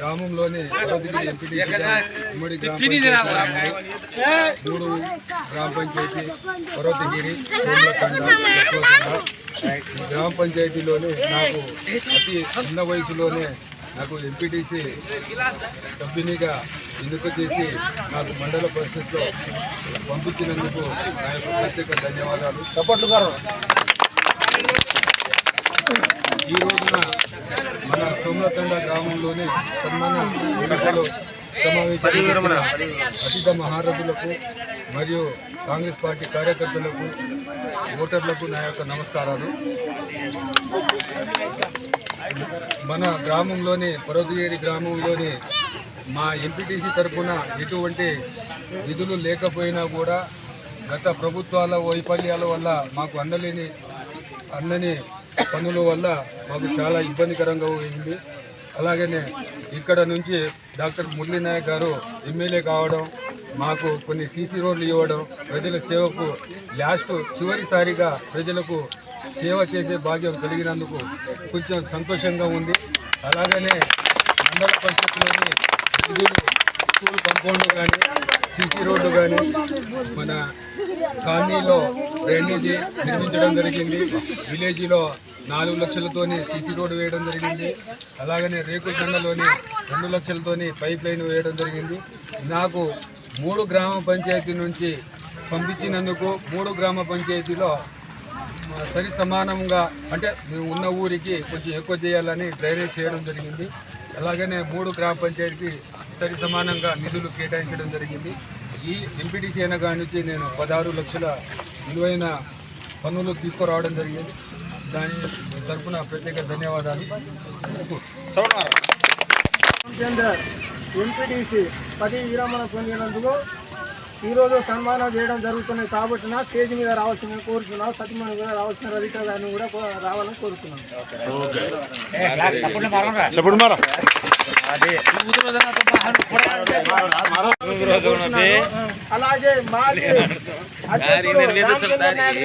గ్రామంలోని ఉమ్మడి మూడు గ్రామ పంచాయతీ పర్వతగిరి గ్రామ పంచాయతీలోనే నాకు అతి చిన్న వయసులోనే నాకు ఎంపీటీసీ సభ్యునిగా ఎన్నిక చేసి నాకు మండల పరిషత్లో పంపించినందుకు నా యొక్క ప్రత్యేక ధన్యవాదాలు. ఈ రోజున మన సోమలతండ గ్రామంలోని సన్మాన సమావేశం అతిథ మహారథులకు మరియు కాంగ్రెస్ పార్టీ కార్యకర్తలకు ఓటర్లకు నా యొక్క నమస్కారాలు. మన గ్రామంలోని పర్వతగిరి గ్రామంలోని మా ఎంపీటీసీ తరఫున ఎటువంటి నిధులు లేకపోయినా కూడా గత ప్రభుత్వాల వైఫల్యాల వల్ల మాకు అందని పనుల వల్ల మాకు చాలా ఇబ్బందికరంగా అయింది. అలాగనే ఇక్కడ నుంచి డాక్టర్ మురళీ నాయక్ గారు ఎమ్మెల్యే కావడం, మాకు కొన్ని సీసీ రోడ్లు ఇవ్వడం, ప్రజల సేవకు చివరిసారిగా ప్రజలకు సేవ చేసే భాగ్యం కలిగినందుకు కొంచెం సంతోషంగా ఉంది. అలాగనే మండల పరిషత్లోని నిధులు స్కూల్ కాంపౌండ్ కానీ సీసీ రోడ్డు కానీ మన కాలనీలో డ్రైనేజీ నిర్మించడం జరిగింది. విలేజ్లో 4 లక్షలతోని సీసీ రోడ్డు వేయడం జరిగింది. అలాగనే రేకులతండలోని 2 లక్షలతోని పైప్ లైన్ వేయడం జరిగింది. నాకు 3 గ్రామ పంచాయతీ నుంచి పంపించినందుకు 3 గ్రామ పంచాయతీలో సరి సమానంగా అంటే మేము ఉన్న ఊరికి కొంచెం ఎక్కువ చేయాలని డ్రైనేజ్ చేయడం జరిగింది. అలాగనే 3 గ్రామ పంచాయతీకి సరి సమానంగా నిధులు కేటాయించడం జరిగింది. ఈ ఎంపీటీసీ అయిన కాడి నుంచి నేను 16 లక్షల విలువైన పన్నులు తీసుకురావడం జరిగింది. దాని తరఫున ప్రత్యేక ధన్యవాదాలు. ఎంపీటీసీ పదవి విరమణ పొందినందుకు ఈరోజు సన్మానం చేయడం జరుగుతుంది కాబట్టి నా స్టేజ్ మీద రావాల్సిందని కోరుతున్నాను. సత్యమణి కూడా రావాల్సిన రవిత గారిని కూడా రావాలని కోరుతున్నాను. అలాగే మాజీ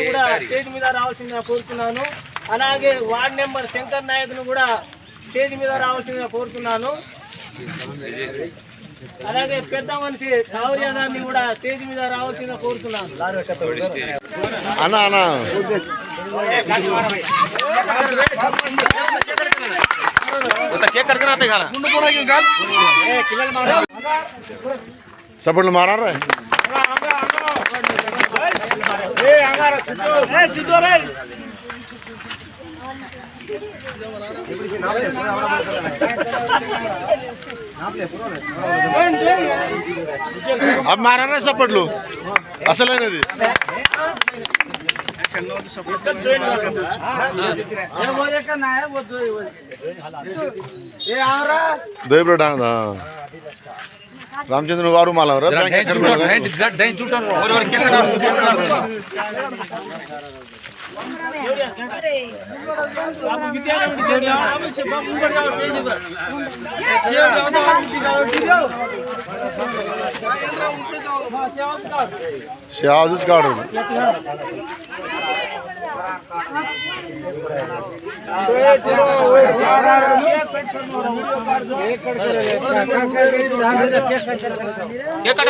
కూడా స్టేజ్ మీద రావాల్సిందిగా కోరుతున్నాను. అలాగే వార్డ్ నెంబర్ శంకర్ నాయక్ను కూడా స్టేజ్ మీద రావాల్సిందిగా కోరుతున్నాను. అలాగే పెద్ద మనిషి కావ్య గారిని కూడా స్టేజ్ మీద రావాల్సిందిగా కోరుతున్నాను. సపోర్ట్లు మారా अब मारा रहा सपटलू असल है नदी रामचंद्र वारू माला शहादूस काढ बेटा